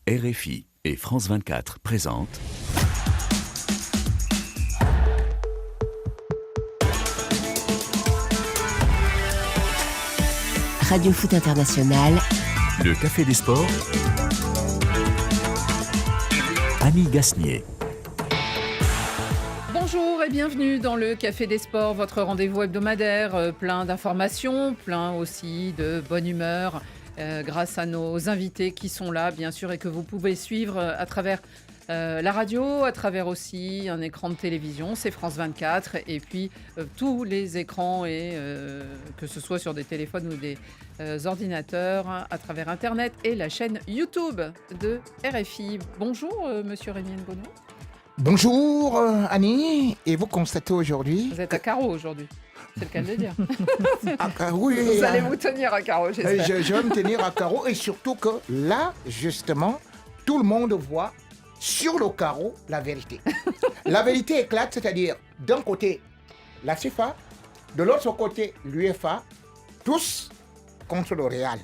RFI et France 24 présentent Radio Foot International, le Café des Sports, Annie Gasnier. Bonjour et bienvenue dans le Café des Sports, votre rendez-vous hebdomadaire, plein d'informations, plein aussi de bonne humeur, grâce à nos invités qui sont là, bien sûr, et que vous pouvez suivre à travers la radio, à travers aussi un écran de télévision, c'est France 24, et puis tous les écrans, et que ce soit sur des téléphones ou des ordinateurs, à travers Internet et la chaîne YouTube de RFI. Bonjour, monsieur Rémi Ngono. Bonjour Annie, et vous constatez aujourd'hui... Vous êtes à carreau aujourd'hui, c'est le cas de le dire. Oui, Vous allez vous tenir à carreau, j'espère. je vais me tenir à carreau, et surtout que là, justement, tout le monde voit sur le carreau la vérité. La vérité éclate, c'est-à-dire d'un côté la FIFA, de l'autre côté l'UEFA, tous contre le Real.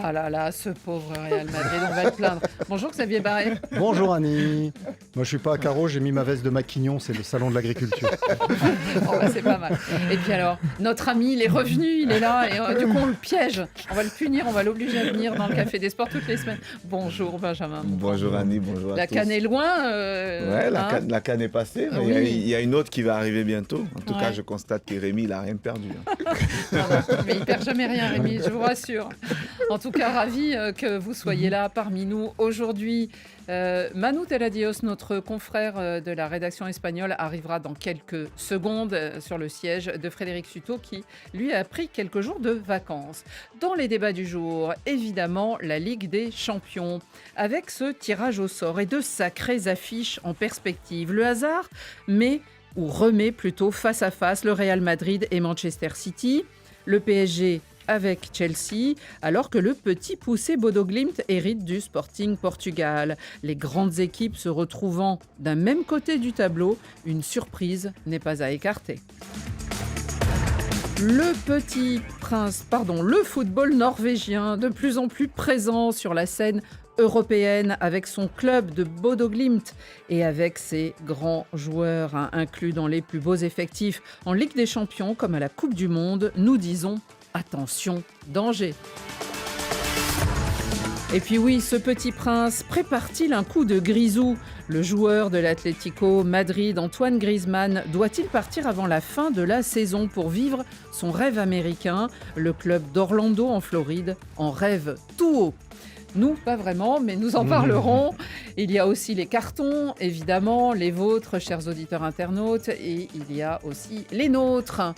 Ah là là, ce pauvre Real Madrid, on va le plaindre. Bonjour Xavier Barré. Bonjour Annie. Moi je suis pas à carreau, j'ai mis ma veste de Maquignon, c'est le salon de l'agriculture. C'est pas mal. Et puis alors, notre ami, il est revenu, il est là, et du coup on le piège. On va le punir, on va l'obliger à venir dans le Café des Sports toutes les semaines. Bonjour Benjamin. Bonjour Annie, bonjour à tous. La canne est loin. Ouais, la canne est passée, mais Oui. il y a une autre qui va arriver bientôt. En tout Ouais. cas, je constate que Rémi, il n'a rien perdu. Non, mais il perd jamais rien, Rémi, je vous rassure. En tout cas, ravi que vous soyez là parmi nous aujourd'hui. Manu Teladios, notre confrère de la rédaction espagnole, arrivera dans quelques secondes sur le siège de Frédéric Suto, qui, lui, a pris quelques jours de vacances. Dans les débats du jour, évidemment, la Ligue des Champions, avec ce tirage au sort et de sacrées affiches en perspective. Le hasard remet plutôt face à face le Real Madrid et Manchester City, le PSG avec Chelsea, alors que le petit poussé Bodo Glimt hérite du Sporting Portugal. Les grandes équipes se retrouvant d'un même côté du tableau, une surprise n'est pas à écarter. Le football norvégien, de plus en plus présent sur la scène européenne, avec son club de Bodo Glimt et avec ses grands joueurs inclus dans les plus beaux effectifs en Ligue des Champions comme à la Coupe du Monde, nous disons attention, danger. Et puis oui, ce petit prince prépare-t-il un coup de grisou ? Le joueur de l'Atlético Madrid, Antoine Griezmann, doit-il partir avant la fin de la saison pour vivre son rêve américain ? Le club d'Orlando en Floride en rêve tout haut. Nous, pas vraiment, mais nous en parlerons. Il y a aussi les cartons, évidemment, les vôtres, chers auditeurs internautes, et il y a aussi les nôtres.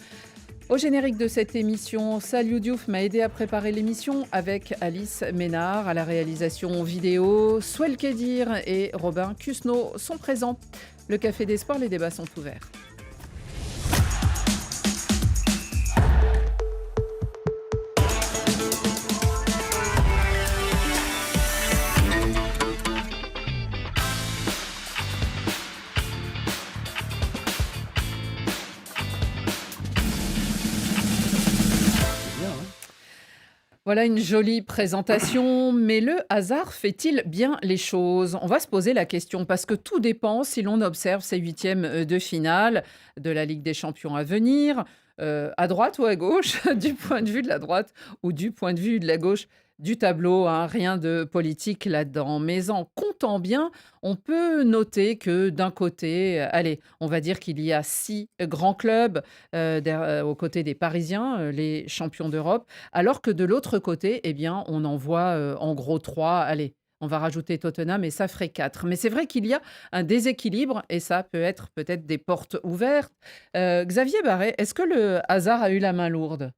Au générique de cette émission, Saliou Diouf m'a aidé à préparer l'émission avec Alice Ménard à la réalisation vidéo. Souel Kedir et Robin Cusneau sont présents. Le Café des Sports, les débats sont ouverts. Voilà une jolie présentation, mais le hasard fait-il bien les choses ? On va se poser la question parce que tout dépend si l'on observe ces huitièmes de finale de la Ligue des Champions à venir, à droite ou à gauche, du point de vue de la droite ou du point de vue de la gauche du tableau, rien de politique là-dedans. Mais en comptant bien, on peut noter que d'un côté, on va dire qu'il y a 6 grands clubs aux côtés des Parisiens, les champions d'Europe, alors que de l'autre côté, on en voit en gros 3. On va rajouter Tottenham et ça ferait 4. Mais c'est vrai qu'il y a un déséquilibre et ça peut être peut-être des portes ouvertes. Xavier Barré, est-ce que le hasard a eu la main lourde ?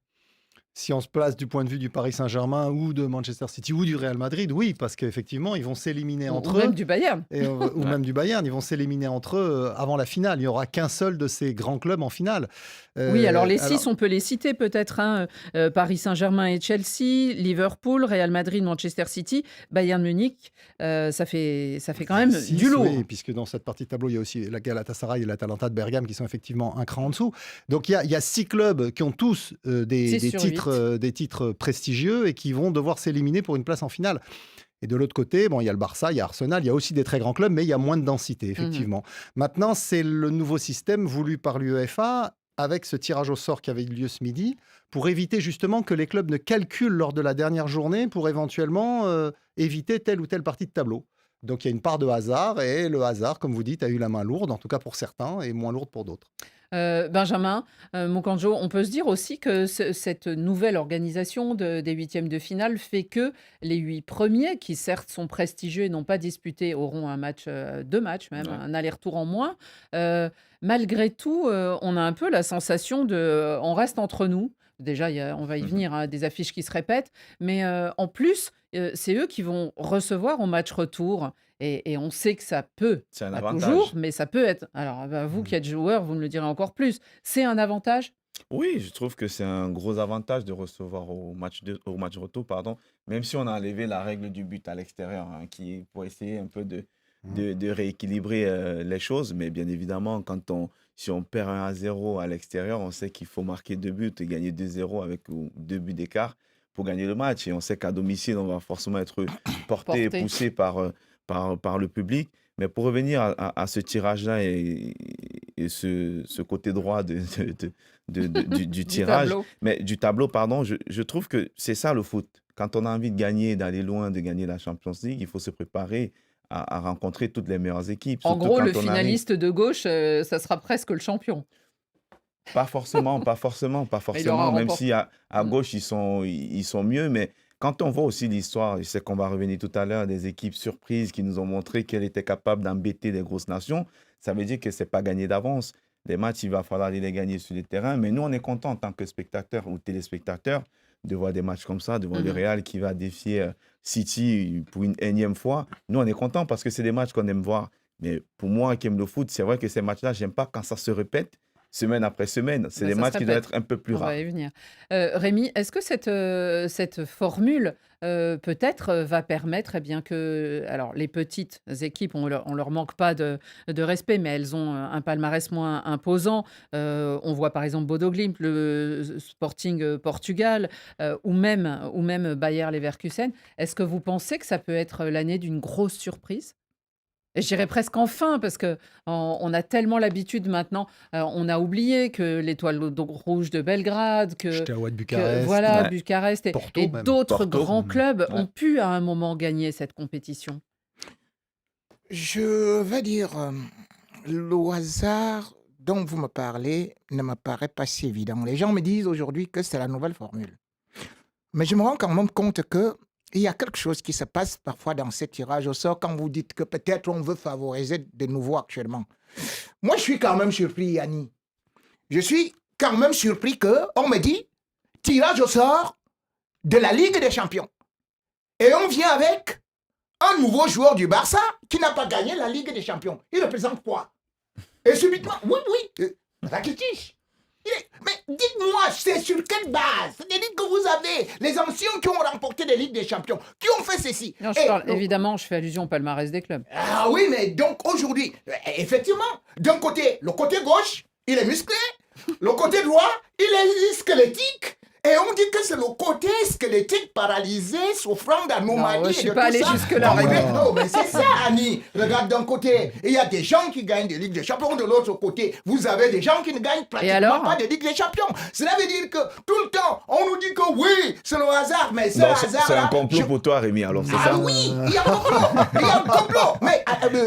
Si on se place du point de vue du Paris Saint-Germain ou de Manchester City ou du Real Madrid, oui, parce qu'effectivement, ils vont s'éliminer entre eux. Ou même du Bayern. Ou même du Bayern, ils vont s'éliminer entre eux avant la finale. Il n'y aura qu'un seul de ces grands clubs en finale. Oui, alors les 6, on peut les citer peut-être. Paris Saint-Germain et Chelsea, Liverpool, Real Madrid, Manchester City, Bayern Munich. Ça fait quand même du lourd. Oui, puisque dans cette partie de tableau, il y a aussi la Galatasaray et l'Atalanta de Bergame qui sont effectivement un cran en dessous. Donc il y a 6 clubs qui ont tous des titres prestigieux et qui vont devoir s'éliminer pour une place en finale. Et de l'autre côté, bon, il y a le Barça, il y a Arsenal, il y a aussi des très grands clubs, mais il y a moins de densité, effectivement. Maintenant, c'est le nouveau système voulu par l'UEFA avec ce tirage au sort qui avait eu lieu ce midi, pour éviter justement que les clubs ne calculent lors de la dernière journée pour éventuellement éviter telle ou telle partie de tableau. Donc il y a une part de hasard, et le hasard, comme vous dites, a eu la main lourde, en tout cas pour certains, et moins lourde pour d'autres. Benjamin Moukandjo, on peut se dire aussi que cette nouvelle organisation des huitièmes de finale fait que les 8 premiers, qui certes sont prestigieux et n'ont pas disputé, auront un match, 2 matchs même, Ouais. un aller-retour en moins. Malgré tout, on a un peu la sensation on reste entre nous. Déjà, on va y venir, hein, des affiches qui se répètent, mais en plus, c'est eux qui vont recevoir au match retour. Et on sait que ça peut, C'est un pas avantage. toujours, mais ça peut être. Alors, vous qui êtes joueur, vous me le direz encore plus. C'est un avantage? Oui, je trouve que c'est un gros avantage de recevoir au match retour, pardon, même si on a enlevé la règle du but à l'extérieur, hein, qui est pour essayer un peu de rééquilibrer les choses. Mais bien évidemment, si on perd 1-0 à l'extérieur, on sait qu'il faut marquer 2 buts et gagner 2-0 avec 2 buts d'écart pour gagner le match. Et on sait qu'à domicile, on va forcément être porté et Porté. poussé par le public. Mais pour revenir à ce tirage-là et ce côté droit du Du tirage, tableau. mais du tableau, pardon, je trouve que c'est ça le foot. Quand on a envie de gagner, d'aller loin, de gagner la Champions League, il faut se préparer à rencontrer toutes les meilleures équipes. En Surtout gros, quand le on arrive. finaliste de gauche, ça sera presque le champion. Pas forcément, pas forcément, pas Mais il aura forcément. Même remporté. si à Mm. gauche, ils sont mieux. Mais quand on voit aussi l'histoire, je sais qu'on va revenir tout à l'heure, des équipes surprises qui nous ont montré qu'elles étaient capables d'embêter les grosses nations, ça veut dire que ce n'est pas gagné d'avance. Les matchs, il va falloir aller les gagner sur le terrain. Mais nous, on est content en tant que spectateurs ou téléspectateurs de voir des matchs comme ça, de voir le Mhm. Real qui va défier City pour une énième fois. Nous, on est content parce que c'est des matchs qu'on aime voir. Mais pour moi qui aime le foot, c'est vrai que ces matchs-là, j'aime pas quand ça se répète semaine après semaine. C'est Ben, des ça se matchs qui doivent répète. être un peu plus On va rares. y venir. Rémi, est-ce que cette formule, peut-être, va permettre, eh bien, que alors les petites équipes, on leur manque pas de respect, mais elles ont un palmarès moins imposant. On voit par exemple Bodo Glimt, le Sporting, Portugal, ou même Bayer Leverkusen. Est-ce que vous pensez que ça peut être l'année d'une grosse surprise? Et je dirais presque enfin, parce qu'on a tellement l'habitude maintenant, on a oublié que l'Étoile rouge de Belgrade, Steaua de que Bucarest, voilà, Ouais. Bucarest Porto et même. d'autres Porto. grands clubs Ouais. ont pu à un moment gagner cette compétition. Je vais dire, le hasard dont vous me parlez ne me paraît pas si évident. Les gens me disent aujourd'hui que c'est la nouvelle formule. Mais je me rends quand même compte qu'il y a quelque chose qui se passe parfois dans ces tirages au sort quand vous dites que peut-être on veut favoriser de nouveau actuellement. Moi, je suis quand même surpris, Yanni. Je suis quand même surpris qu'on me dit tirage au sort de la Ligue des Champions. Et on vient avec un nouveau joueur du Barça qui n'a pas gagné la Ligue des Champions. Il représente quoi? Et subitement, oui, Rakitic. Mais dites-moi, c'est sur quelle base? C'est-à-dire que vous avez les anciens qui ont remporté des Ligues des Champions, qui ont fait ceci. Non, Et évidemment, je fais allusion au palmarès des clubs. ah oui, mais donc aujourd'hui, effectivement, d'un côté, le côté gauche, il est musclé, le côté droit, il est squelettique. Et on dit que c'est le côté squelettique paralysé, souffrant d'anomalies. Non, je suis et de pas tout allée ça. jusque-là, Non, regarde. non, mais c'est ça, Annie. Regarde d'un côté, il y a des gens qui gagnent des Ligues des Champions. De l'autre côté, vous avez des gens qui ne gagnent pratiquement alors pas des Ligues des Champions. Cela veut dire que tout le temps, on nous dit que oui, c'est le hasard, mais ce Donc, hasard. c'est un complot pour toi, Rémi, alors c'est Ah ça? oui, il y a un complot. Il y a un complot. Mais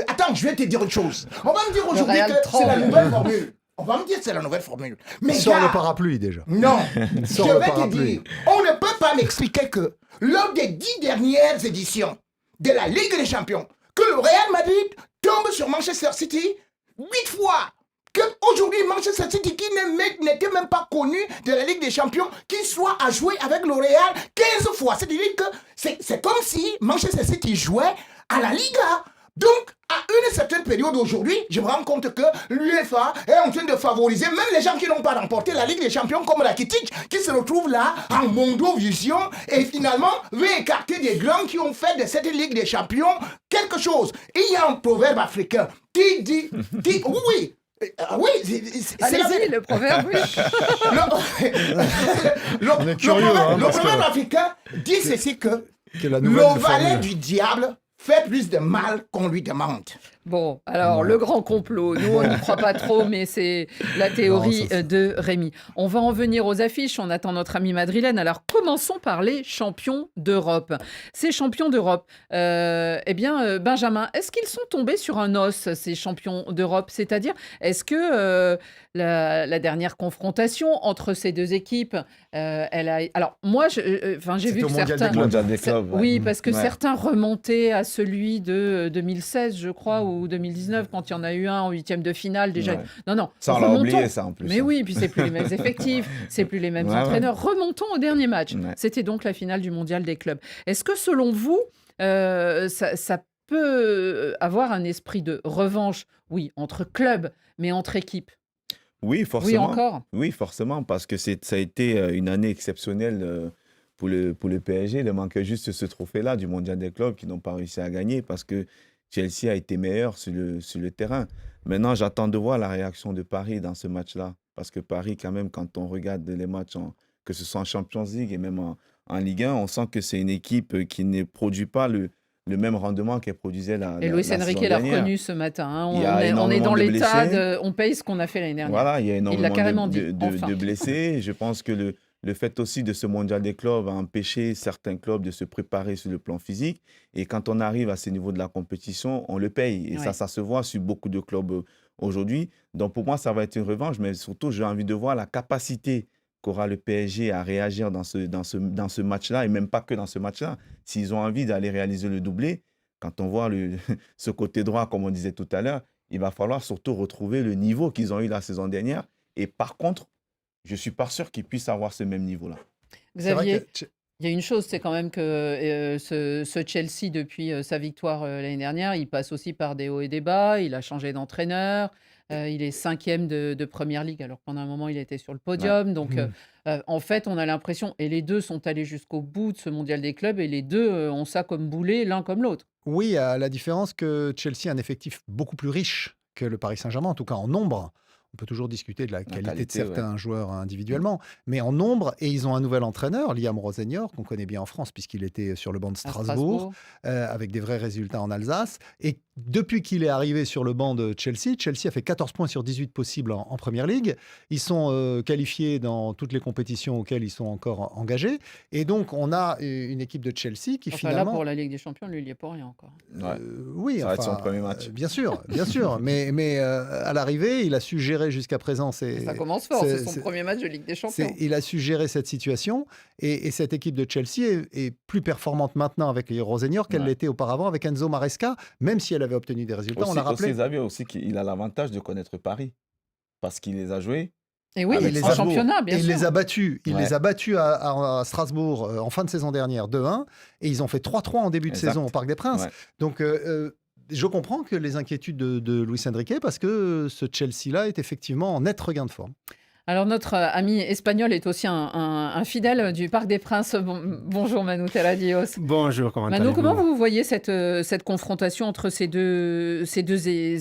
attends, je vais te dire une chose. On va me dire aujourd'hui Real que c'est la tremble. nouvelle formule. On va me dire que c'est la nouvelle formule. Mais Sors gars, le parapluie déjà. non, je Sors le vais te parapluie. dire, on ne peut pas m'expliquer que lors des 10 dernières éditions de la Ligue des Champions, que le Real Madrid tombe sur Manchester City 8 fois. Qu'aujourd'hui, Manchester City, qui n'était même pas connu de la Ligue des Champions, qui soit à jouer avec le Real 15 fois. C'est-à-dire que c'est comme si Manchester City jouait à la Liga. Donc, à une certaine période aujourd'hui, je me rends compte que l'UEFA est en train de favoriser même les gens qui n'ont pas remporté la Ligue des Champions comme Rakitic, qui se retrouvent là en mondovision et finalement veut écarter des grands qui ont fait de cette Ligue des Champions quelque chose. Il y a un proverbe africain qui dit oui, c'est la Allez-y, vérité. le proverbe, oui. On est curieux, hein, Le parce proverbe que- africain dit ceci que Que la nouvelle Le valet formule. du diable fait plus de mal qu'on lui demande. Bon, alors le grand complot, nous on n'y croit pas trop, mais c'est la théorie Non, ça, de Rémi. On va en venir aux affiches, on attend notre amie Madrilène. Alors commençons par les champions d'Europe. Ces champions d'Europe, Benjamin, est-ce qu'ils sont tombés sur un os, ces champions d'Europe? C'est-à-dire, est-ce que la dernière confrontation entre ces deux équipes, elle a... Alors moi, j'ai C'était vu au que Mondial des certains... clubs. Mondial des clubs. ouais. Oui, parce que Ouais. certains remontaient à celui de 2016, je crois, ou 2019, quand il y en a eu un en huitième de finale déjà. Ouais. Non, Ça, on l'a remontons. oublié, ça, en plus. Mais hein. oui, puis c'est plus les mêmes effectifs, c'est plus les mêmes Ouais, ouais. entraîneurs. Remontons au dernier match. Ouais. C'était donc la finale du mondial des clubs. Est-ce que selon vous, ça peut avoir un esprit de revanche, oui, entre clubs, mais entre équipes? Oui, Oui, forcément. encore. Oui, forcément, parce que ça a été une année exceptionnelle pour le PSG. Il manquait juste ce trophée-là du Mondial des clubs qu'ils n'ont pas réussi à gagner parce que Chelsea a été meilleur sur le terrain. Maintenant, j'attends de voir la réaction de Paris dans ce match-là. Parce que Paris, quand même, quand on regarde les matchs, que ce soit en Champions League et même en Ligue 1, on sent que c'est une équipe qui ne produit pas le même rendement qu'elle produisait Et Luis Enrique l'a reconnu ce matin. Hein. Il y a On est énormément dans de l'état blessés. on paye ce qu'on a fait l'année dernière. Voilà, il y a énormément carrément de, dit, de- enfin. de blessés. Je pense que le fait aussi de ce mondial des clubs a empêché certains clubs de se préparer sur le plan physique. Et quand on arrive à ce niveau de la compétition, on le paye. Et Ouais. ça se voit sur beaucoup de clubs aujourd'hui. Donc pour moi, ça va être une revanche. Mais surtout, j'ai envie de voir la capacité qu'aura le PSG à réagir dans ce match-là. Et même pas que dans ce match-là. S'ils ont envie d'aller réaliser le doublé, quand on voit ce côté droit, comme on disait tout à l'heure, il va falloir surtout retrouver le niveau qu'ils ont eu la saison dernière. Et par contre, je ne suis pas sûr qu'ils puissent avoir ce même niveau-là. C'est vrai Xavier, que il y a une chose, c'est quand même que ce Chelsea, depuis sa victoire l'année dernière, il passe aussi par des hauts et des bas. Il a changé d'entraîneur. Il est 5e de Première Ligue, alors que pendant un moment, il était sur le podium. Donc, en fait, on a l'impression, et les deux sont allés jusqu'au bout de ce mondial des clubs, et les deux ont ça comme boulet, l'un comme l'autre. Oui, à la différence que Chelsea a un effectif beaucoup plus riche que le Paris Saint-Germain, en tout cas en nombre. On peut toujours discuter de la qualité de qualité, certains joueurs individuellement, mais en nombre, et ils ont un nouvel entraîneur, Liam Rosenior, qu'on connaît bien en France puisqu'il était sur le banc de À Strasbourg, avec des vrais résultats en Alsace. Et depuis qu'il est arrivé sur le banc de Chelsea, Chelsea a fait 14 points sur 18 possibles en Première Ligue. Ils sont qualifiés dans toutes les compétitions auxquelles ils sont encore engagés. Et donc, on a une équipe de Chelsea qui Enfin, finalement... là, pour la Ligue des Champions, lui, il n'y est pas rien encore. Ouais. Oui, Ça va être son enfin, premier match. bien sûr, bien sûr. Mais à l'arrivée, il a su gérer jusqu'à présent. Ça commence fort, c'est son premier match de Ligue des Champions. Il a su gérer cette situation et cette équipe de Chelsea est plus performante maintenant avec les Rosenior qu'elle Ouais. l'était auparavant avec Enzo Maresca, même si elle avait obtenu des résultats. On l'a rappelé. Xavier, aussi qu'il a l'avantage de connaître Paris. Parce qu'il les a joués. Et oui, Avec en Strasbourg. championnat, bien Et il sûr. les a battus. Il Ouais. les a battus à Strasbourg en fin de saison dernière 2-1 et ils ont fait 3-3 en début de Exact. saison au Parc des Princes. Ouais. Donc je comprends que les inquiétudes de Luis Enrique parce que ce Chelsea-là est effectivement en net regain de forme. Alors, notre ami espagnol est aussi un fidèle du Parc des Princes. Bonjour Manu Terradios. Bonjour, comment Manu, allez-vous? comment vous voyez cette confrontation entre ces deux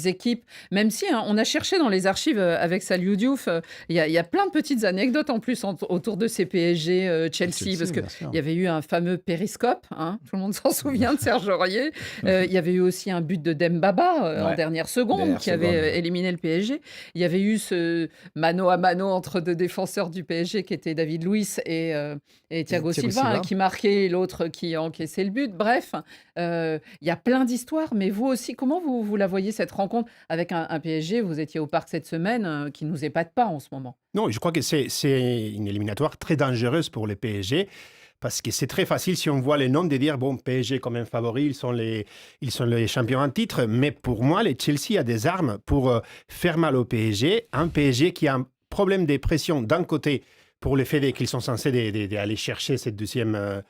équipes? Même si on a cherché dans les archives avec Saliou Diouf, il y a plein de petites anecdotes en plus autour de ces PSG Chelsea, parce bien sûr. qu'il y avait eu un fameux périscope, hein, tout le monde s'en souvient de Serge Aurier. Il y avait eu aussi un but de Dembaba en Ouais. dernière seconde Dernière qui avait seconde. éliminé le PSG. Il y avait eu ce mano à mano entre deux défenseurs du PSG qui étaient David Luiz et Thiago Silva, hein, qui marquait, l'autre qui encaissait le but. Bref, il y a plein d'histoires, mais vous aussi, comment vous la voyez cette rencontre avec un PSG? Vous étiez au parc cette semaine, qui nous épate pas en ce moment. Non, je crois que c'est une éliminatoire très dangereuse pour le PSG. Parce que c'est très facile si on voit les noms de dire bon, PSG quand même favori, ils sont les champions en titre. Mais pour moi, le Chelsea a des armes pour faire mal au PSG. Un PSG qui a un problème de pression d'un côté pour le fait qu'ils sont censés d'aller chercher cette deuxième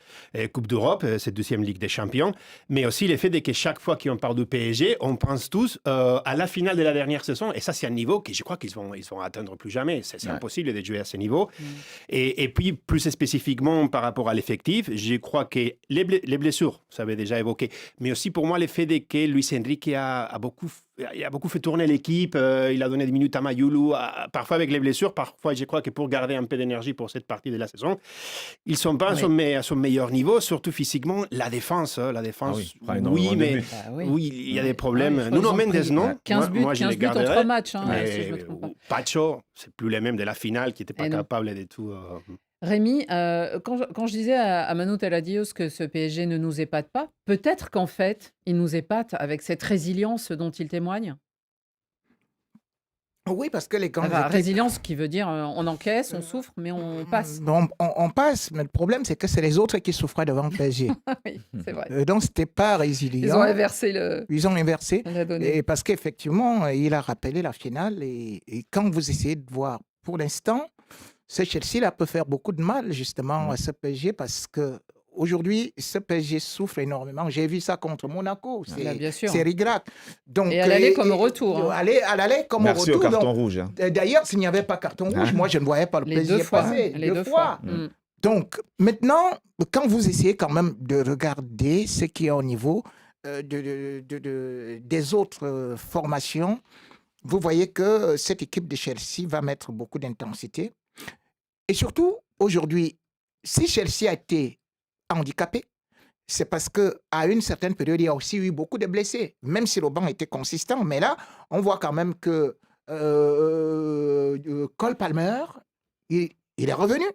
Coupe d'Europe, cette deuxième Ligue des Champions, mais aussi le fait que chaque fois qu'on parle du PSG, on pense tous à la finale de la dernière saison, et ça c'est un niveau que je crois qu'ils vont atteindre plus jamais, c'est impossible de jouer à ce niveau. Et puis plus spécifiquement par rapport à l'effectif, je crois que les blessures, ça avait déjà évoqué, mais aussi pour moi le fait que Luis Enrique a beaucoup il a beaucoup fait tourner l'équipe. Il a donné des minutes à Mayulu, parfois avec les blessures. Parfois, je crois que pour garder un peu d'énergie pour cette partie de la saison, ils ne sont pas à son meilleur niveau, surtout physiquement. La défense, oui, mais oui, il y a des problèmes. Nuno Mendes, non. 15 buts, 15 buts en 3 matchs. Si je me trompe pas. Pacho, c'est plus les mêmes de la finale qui n'étaient pas capables de tout. Rémi, quand je disais à Manu Teladios que ce PSG ne nous épate pas, peut-être qu'en fait, il nous épate avec cette résilience dont il témoigne. Oui, parce que les grandes équipes... Résilience qui veut dire on encaisse, on souffre, mais on passe. On passe, mais le problème, c'est que c'est les autres qui souffraient devant le PSG. Oui, c'est vrai. Donc, c'était pas résilient. Ils ont inversé Ils ont inversé. la donnée. Et parce qu'effectivement, il a rappelé la finale. Et quand vous essayez de voir, pour l'instant, ce Chelsea-là peut faire beaucoup de mal, justement, à ce PSG, parce que aujourd'hui, ce PSG souffre énormément. J'ai vu ça contre Monaco. Bien sûr. C'est rigrac. Donc, Et à l'aller comme au retour. À l'aller comme Merci au retour. Merci au carton rouge. D'ailleurs, s'il n'y avait pas carton rouge, moi, je ne voyais pas le Les PSG deux fois. passer. Les deux fois. Donc, maintenant, quand vous essayez quand même de regarder ce qui est au niveau des autres formations, vous voyez que cette équipe de Chelsea va mettre beaucoup d'intensité. Et surtout, aujourd'hui, si Chelsea a été handicapé, c'est parce qu'à une certaine période, il y a aussi eu beaucoup de blessés, même si le banc était consistant. Mais là, on voit quand même que Cole Palmer, il est revenu.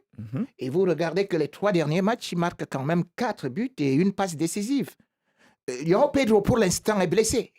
Et vous regardez que les 3 derniers matchs, il marque quand même 4 buts et une passe décisive. João Pedro, pour l'instant, est blessé.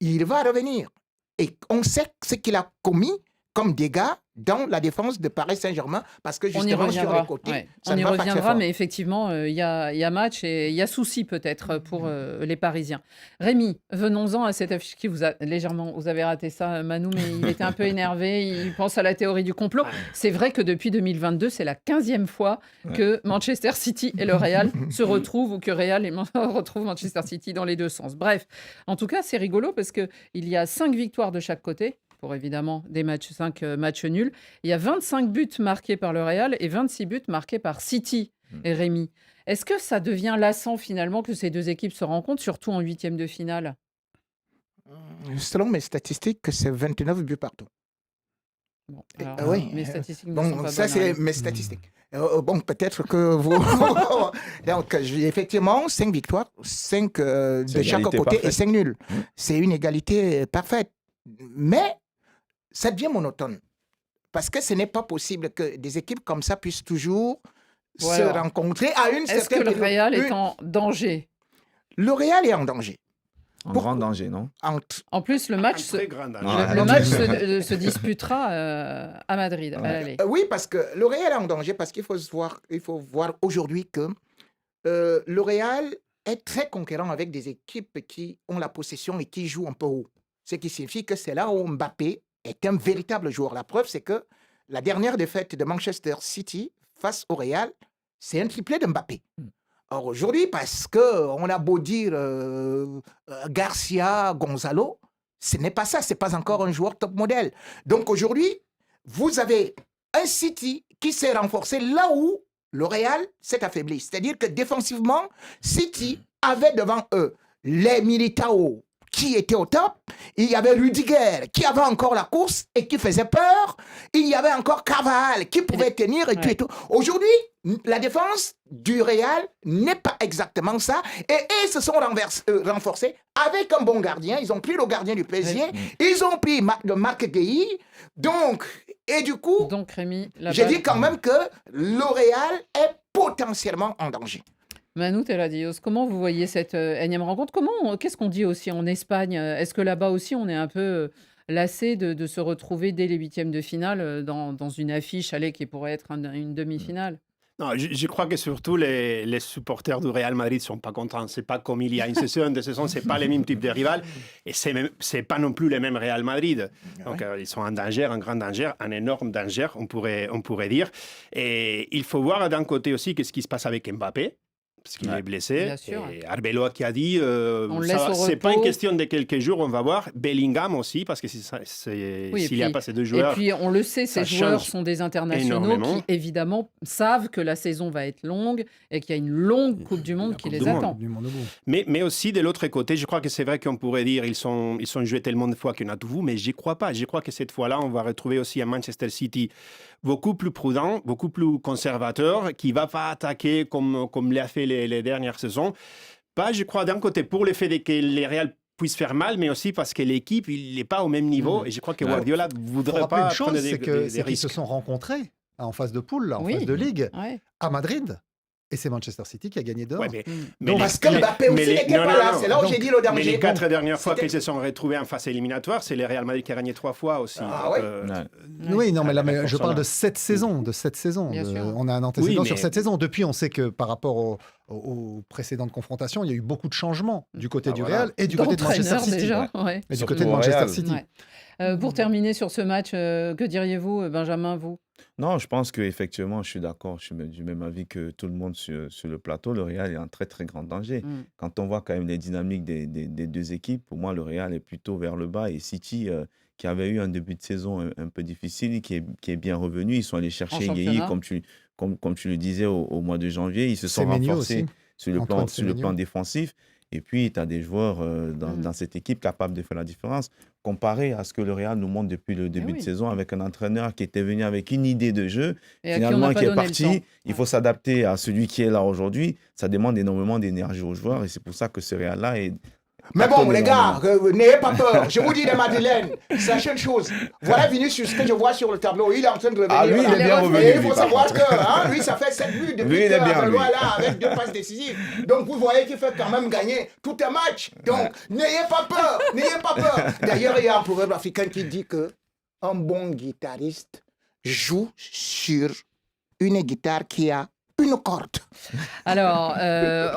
Il va revenir. Et on sait ce qu'il a commis comme dégâts dans la défense de Paris Saint-Germain, parce que justement, sur les côtés, on y reviendra, mais effectivement, il y a match et il y a souci peut-être pour les Parisiens. Rémi, venons-en à cette affiche qui vous a légèrement... Vous avez raté ça, Manu, mais il était un peu énervé, il pense à la théorie du complot. C'est vrai que depuis 2022, c'est la 15e fois que Manchester City et le Real se retrouvent, ou que Real retrouve Manchester City dans les deux sens. Bref, en tout cas, c'est rigolo parce qu'il y a 5 victoires de chaque côté, pour évidemment 5 matchs nuls. Il y a 25 buts marqués par le Real et 26 buts marqués par City et Rémi. Est-ce que ça devient lassant finalement que ces deux équipes se rencontrent, surtout en 8e de finale? Selon mes statistiques, c'est 29 buts partout. Bon, alors, mes statistiques ne sont pas ça, bonnes, c'est mes statistiques. Bon, peut-être que vous... Donc, effectivement, 5 victoires, 5 de chaque côté parfaite. Et 5 nuls. C'est une égalité parfaite. Mais ça devient monotone. Parce que ce n'est pas possible que des équipes comme ça puissent toujours se rencontrer à une certaine... Est-ce que le Real est en danger? Le Real est en danger. En grand danger, non? En plus, le match, se disputera à Madrid. À l'aller. Oui, parce que le Real est en danger, parce qu'il faut voir aujourd'hui que le Real est très conquérant avec des équipes qui ont la possession et qui jouent un peu haut. Ce qui signifie que c'est là où Mbappé est un véritable joueur. La preuve, c'est que la dernière défaite de Manchester City face au Real, c'est un triplé de Mbappé. Or, aujourd'hui, parce qu'on a beau dire Garcia, Gonzalo, ce n'est pas ça, ce n'est pas encore un joueur top modèle. Donc aujourd'hui, vous avez un City qui s'est renforcé là où le Real s'est affaibli. C'est-à-dire que défensivement, City avait devant eux les Militao, qui était au top, il y avait Rudiger qui avait encore la course et qui faisait peur, il y avait encore Carvajal qui pouvait tenir et tout et tout. Aujourd'hui, la défense du Real n'est pas exactement ça et ils se sont renforcés avec un bon gardien. Ils ont pris le gardien du PSG, ils ont pris Marc Guehi, et du coup, Rémi, j'ai dit quand même que le Real est potentiellement en danger. Manu Teladios, comment vous voyez cette énième rencontre? Qu'est-ce qu'on dit aussi en Espagne? Est-ce que là-bas aussi, on est un peu lassé de se retrouver dès les 8e de finale dans une affiche qui pourrait être une demi-finale? Non, je crois que surtout les supporters du Real Madrid ne sont pas contents. Ce n'est pas comme il y a une saison, 2 saisons, ce n'est pas les mêmes types de rivales. Et ce n'est pas non plus les mêmes Real Madrid. Donc, ils sont en danger, un grand danger, un énorme danger, on pourrait dire. Et il faut voir d'un côté aussi ce qui se passe avec Mbappé. parce qu'il Ouais. est blessé. Bien sûr. Et Arbeloa qui a dit On le laisse au c'est pas une repos. question de quelques jours, on va voir. Bellingham aussi, parce que Oui, et s'il n'y a puis- pas ces deux Et joueurs. puis, on le sait, ces ça joueurs change sont des internationaux énormément. qui, évidemment, savent que la saison va être longue et qu'il y a une longue Coupe du Monde La qui Coupe les du Monde. attend. Du monde au bout. Mais aussi de l'autre côté, je crois que c'est vrai qu'on pourrait dire ils sont joués tellement de fois qu'on a tout vu, mais j'y crois pas. Je crois que cette fois-là, on va retrouver aussi un Manchester City beaucoup plus prudent, beaucoup plus conservateur, qui va pas attaquer comme l'a fait les dernières saisons. Pas, je crois, d'un côté pour le fait que les Real puissent faire mal, mais aussi parce que l'équipe, il n'est pas au même niveau. Et je crois que Ouais. Guardiola Il faut voudrait rappeler pas une chose, prendre c'est des qu'ils risques. se sont rencontrés en phase de poule, là, en Oui. phase de ligue, Ouais. à Madrid. Et c'est Manchester City qui a gagné dehors. Ouais, mais, Mm. mais Donc, les- parce que Mbappé aussi mais les- n'était non, pas non, là. non. C'est là où Donc, j'ai dit le Mais danger. les 4 Bon, dernières fois c'était- qu'ils se sont retrouvés en phase éliminatoire, c'est le Real Madrid qui a gagné 3 fois aussi. Ah ouais. Oui, non, mais là, Avec je parle Fortuna. de cette saison. Bien sûr. On a un antécédent Oui, sur mais- cette saison. Depuis, on sait que par rapport aux précédentes confrontations, il y a eu beaucoup de changements du côté Ah, du voilà. Real et du côté de Manchester D'entraîneurs, City. déjà. Ouais. Et du Surtout côté de au Manchester Real. City. Ouais. Pour terminer sur ce match, que diriez-vous, Benjamin, vous? Non, je pense qu'effectivement, je suis d'accord, je suis du même avis que tout le monde sur le plateau. Le Real est en très, très grand danger. Mm. Quand on voit quand même les dynamiques des deux équipes, pour moi, le Real est plutôt vers le bas. Et City, qui avait eu un début de saison un peu difficile, qui est bien revenu, ils sont allés chercher Gueye, championnat. comme tu le disais au mois de janvier. Ils se sont Semenyo renforcés aussi. sur le Antoine sur le Semenyo. plan défensif. Et puis, tu as des joueurs dans cette équipe capables de faire la différence, comparé à ce que le Real nous montre depuis le début oui. de saison, avec un entraîneur qui était venu avec une idée de jeu, Et à qui on finalement n'a pas qui est donné le parti. temps. Il faut s'adapter à celui qui est là aujourd'hui. Ça demande énormément d'énergie aux joueurs et c'est pour ça que ce Real-là est. Mais bon, cartonne les gars, énormément. n'ayez pas peur. Je vous dis, les Madeleines, sachez une chose. Voilà Vinicius, ce que je vois sur le tableau. Il est en train de revenir. Ah, lui, il est là. bien Et revenu, il faut lui, par savoir contre. que lui, ça fait 7 buts depuis Lui, il est bien, que lui. là, avec 2 passes décisives. Donc, vous voyez qu'il fait quand même gagner tout un match. Donc, n'ayez pas peur. N'ayez pas peur. D'ailleurs, il y a un proverbe africain qui dit que un bon guitariste joue sur une guitare qui a une corde. Alors, et Je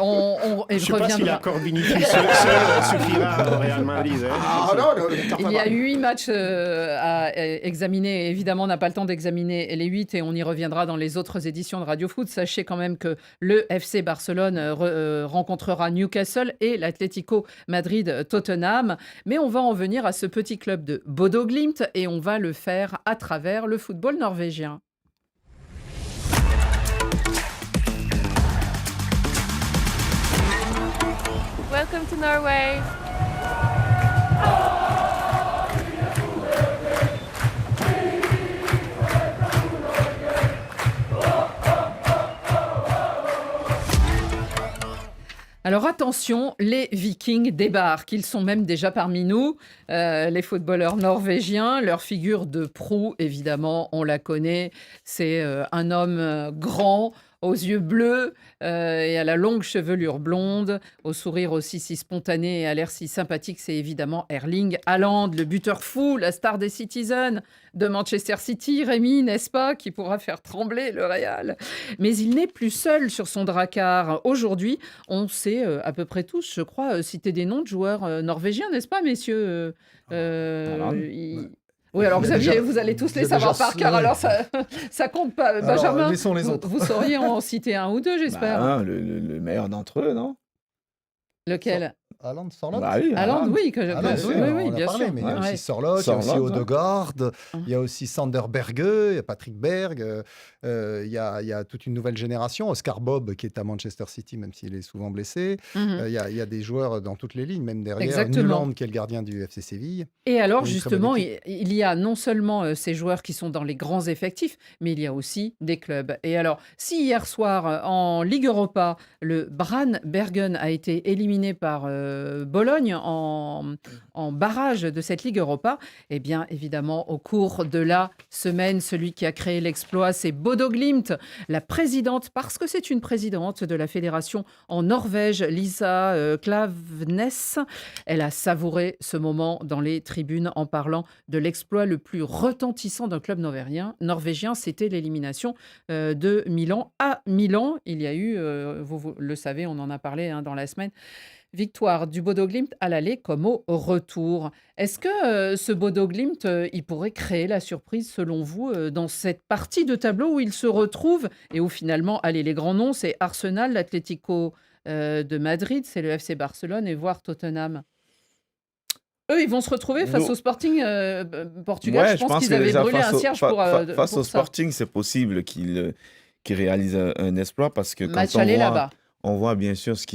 je ne sais pas si reviendrai. l'accord Vinicius seul suffira au Real Madrid. hein. Ah non, Il y a 8 matchs à examiner. Évidemment, on n'a pas le temps d'examiner les 8 et on y reviendra dans les autres éditions de Radio Foot. Sachez quand même que le FC Barcelone rencontrera Newcastle et l'Atlético Madrid-Tottenham. Mais on va en venir à ce petit club de Bodo Glimt et on va le faire à travers le football norvégien. Welcome to Norway. Alors attention, les Vikings débarquent. Ils sont même déjà parmi nous, les footballeurs norvégiens. Leur figure de proue, évidemment, on la connaît. C'est un homme grand, aux yeux bleus et à la longue chevelure blonde, au sourire aussi si spontané et à l'air si sympathique. C'est évidemment Erling Haaland, le buteur fou, la star des Citizens de Manchester City. Rémi, n'est-ce pas, qui pourra faire trembler le Real. Mais il n'est plus seul sur son dracard. Aujourd'hui, on sait à peu près tous, je crois, citer des noms de joueurs norvégiens, n'est-ce pas, messieurs Haaland. Oui, alors Il y a Xavier, déjà- vous allez tous il y les a savoir déjà- par cœur, ouais. alors ça compte pas. Alors, Benjamin, laissons les autres. vous sauriez en citer un ou deux, j'espère. Bah, le meilleur d'entre eux, non? Lequel? Haaland, Sorloth. Bah oui, Haaland, oui, que, Haaland, que- oui, oui, on oui, en a bien parlé, sûr. mais il y a Ouais. aussi Sorloth, il y a aussi Sorloth, ouais. Odegaard, Hum. il y a aussi Sander Berge, il y a Patrick Berg, il y a toute une nouvelle génération. Oscar Bob, qui est à Manchester City, même s'il est souvent blessé. Mhm. Il y a des joueurs dans toutes les lignes, même derrière. Exactement. Nuland, qui est le gardien du FC Séville. Et alors, Une très justement, bonne il y a non seulement ces joueurs qui sont dans les grands effectifs, mais il y a aussi des clubs. Et alors, si hier soir, en Ligue Europa, le Brann Bergen a été éliminé par Bologne en barrage de cette Ligue Europa, eh bien, évidemment, au cours de la semaine, celui qui a créé l'exploit, c'est Bodo Glimt, la présidente, parce que c'est une présidente de la fédération en Norvège, Lisa Klaveness. Elle a savouré ce moment dans les tribunes en parlant de l'exploit le plus retentissant d'un club norvégien. C'était l'élimination de Milan à Milan. Il y a eu, vous le savez, on en a parlé dans la semaine, Victoire du Bodo Glimt à l'aller comme au retour. Est-ce que ce Bodo Glimt, il pourrait créer la surprise selon vous dans cette partie de tableau où il se retrouve et où finalement, allez, les grands noms, c'est Arsenal, l'Atlético de Madrid, c'est le FC Barcelone et voire Tottenham. Eux, ils vont se retrouver face Nous- au Sporting Portugal. Ouais, Je je pense pense qu'ils que avaient déjà brûlé face un au, cierge fa- pour, fa- face pour au ça. Sporting, c'est possible qu'ils réalisent un exploit parce que Match quand aller là-bas. on voit bien sûr ce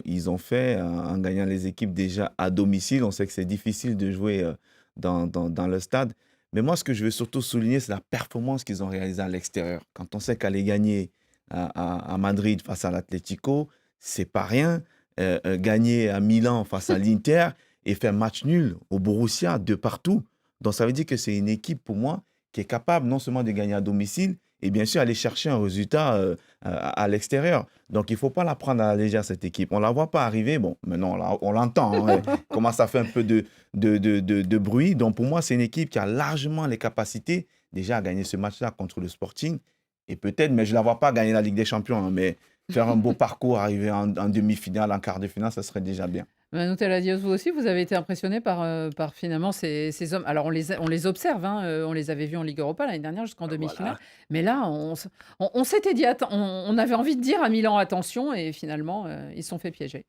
ils ont fait en gagnant les équipes déjà à domicile. On sait que c'est difficile de jouer dans le stade. Mais moi, ce que je veux surtout souligner, c'est la performance qu'ils ont réalisée à l'extérieur. Quand on sait qu'aller gagner à Madrid face à l'Atlético, c'est pas rien. Gagner à Milan face à l'Inter et faire match nul au Borussia de partout. Donc ça veut dire que c'est une équipe pour moi qui est capable non seulement de gagner à domicile et bien sûr aller chercher un résultat à l'extérieur. Donc il ne faut pas la prendre à la légère cette équipe. On ne la voit pas arriver. Bon, maintenant on l'entend. Hein, comment ça fait un peu de bruit. Donc pour moi, c'est une équipe qui a largement les capacités déjà à gagner ce match-là contre le Sporting. Et peut-être, mais je ne la vois pas gagner la Ligue des Champions. Hein, mais faire un beau parcours, arriver en demi-finale, en quart de finale, ça serait déjà bien. Manu Dios, vous aussi, vous avez été impressionné par finalement ces hommes. Alors, on les observe, hein, on les avait vus en Ligue Europa l'année dernière jusqu'en demi-finale. Mais là, on s'était dit, on avait envie de dire à Milan attention, et finalement, ils se sont fait piéger.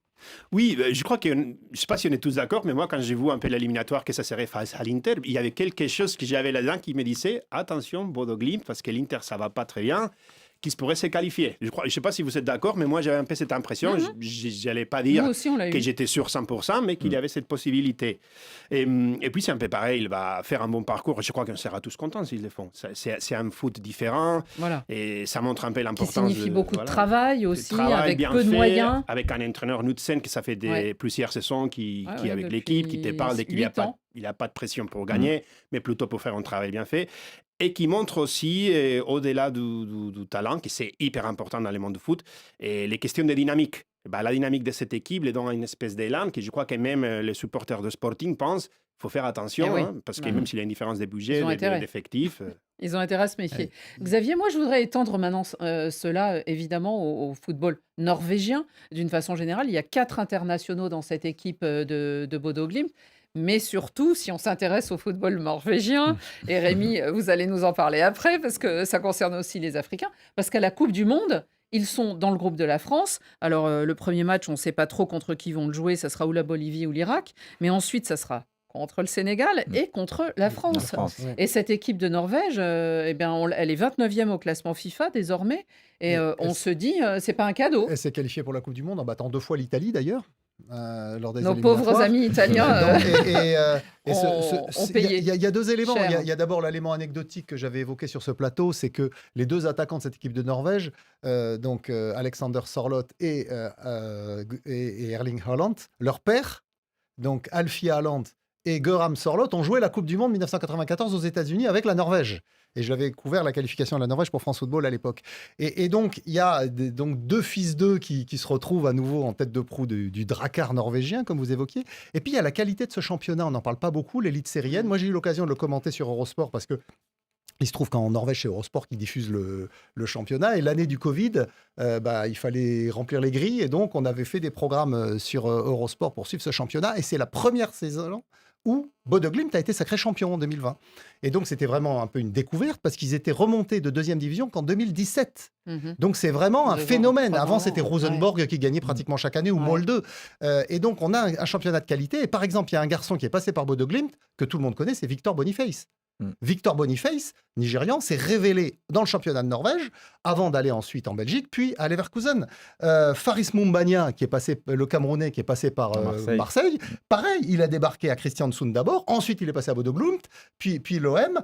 Oui, je crois que, je ne sais pas si on est tous d'accord, mais moi, quand j'ai vu un peu l'éliminatoire que ça serait face à l'Inter, il y avait quelque chose que j'avais là-dedans qui me disait attention, Bodo Glimt, parce que l'Inter, ça va pas très bien, qui se pourrait se qualifier. Je ne sais pas si vous êtes d'accord, mais moi, j'avais un peu cette impression. Je n'allais pas dire Nous aussi, on l'a que eu. j'étais sûr 100%, mais qu'il y avait cette possibilité. Et puis, c'est un peu pareil, il va faire un bon parcours. Je crois qu'on sera tous contents s'ils le font. C'est un foot différent, Voilà. et ça montre un peu Qui l'importance. signifie beaucoup de voilà, travail aussi, travail avec bien peu de fait, moyens. avec un entraîneur Knudsen qui ça fait plusieurs saisons qui Ouais, avec depuis l'équipe, qui te parle dès qu'il n'y a 8 pas, ans. il a pas de pression pour gagner, mais plutôt pour faire un travail bien fait. Et qui montre aussi, au-delà du talent, que c'est hyper important dans le monde du foot, et les questions de dynamique. La dynamique de cette équipe les donne une espèce d'élan que je crois que même les supporters de Sporting pensent il faut faire attention, Eh oui. hein, parce que Bah, même s'il y a une différence de budget, ils ont intérêt. d'effectifs. Ils ont intérêt à se méfier. Xavier, moi, je voudrais étendre maintenant cela, évidemment, au football norvégien. D'une façon générale, il y a 4 internationaux dans cette équipe de Bodo Glimt. Mais surtout, si on s'intéresse au football norvégien, et Rémi, vous allez nous en parler après, parce que ça concerne aussi les Africains, parce qu'à la Coupe du Monde, ils sont dans le groupe de la France. Alors, le premier match, on ne sait pas trop contre qui vont le jouer, ça sera ou la Bolivie ou l'Irak, mais ensuite, ça sera contre le Sénégal et contre la France. Ouais. Et cette équipe de Norvège, eh bien, elle est 29e au classement FIFA désormais, et on se dit, c'est pas un cadeau. Elle s'est qualifiée pour la Coupe du Monde en battant 2 fois l'Italie d'ailleurs. Lors des Nos pauvres éliminatoires. amis italiens Donc, ont payé il y a 2 éléments. cher. Il y a d'abord l'élément anecdotique que j'avais évoqué sur ce plateau, c'est que les 2 attaquants de cette équipe de Norvège, donc Alexander Sorloth et Erling Haaland, leur père, donc Alfie Haaland et Göran Sorloth, ont joué la Coupe du Monde 1994 aux États-Unis avec la Norvège. Et je l'avais couvert la qualification de la Norvège pour France Football à l'époque. Et donc, il y a donc 2 fils d'eux qui se retrouvent à nouveau en tête de proue du Drakkar norvégien, comme vous évoquiez. Et puis, il y a la qualité de ce championnat. On n'en parle pas beaucoup, l'élite syrienne. Moi, j'ai eu l'occasion de le commenter sur Eurosport parce que il se trouve qu'en Norvège, c'est Eurosport qui diffuse le championnat. Et l'année du Covid, il fallait remplir les grilles. Et donc, on avait fait des programmes sur Eurosport pour suivre ce championnat. Et c'est la première saison où Bodo Glimt a été sacré champion en 2020. Et donc, c'était vraiment un peu une découverte parce qu'ils étaient remontés de 2e division qu'en 2017. Mhm. Donc, c'est vraiment un Devant phénomène. 3 Avant, ans, c'était Rosenborg qui gagnait pratiquement chaque année ou Ouais. Molde. Et donc, on a un championnat de qualité. Et par exemple, il y a un garçon qui est passé par Bodo Glimt que tout le monde connaît, c'est Victor Boniface. Victor Boniface, nigérian, s'est révélé dans le championnat de Norvège avant d'aller ensuite en Belgique, puis à Leverkusen. Faris Moumbania, qui est passé, le Camerounais, qui est passé par Marseille, pareil, il a débarqué à Kristiansund d'abord, ensuite il est passé à Bodo Glimt, puis l'OM.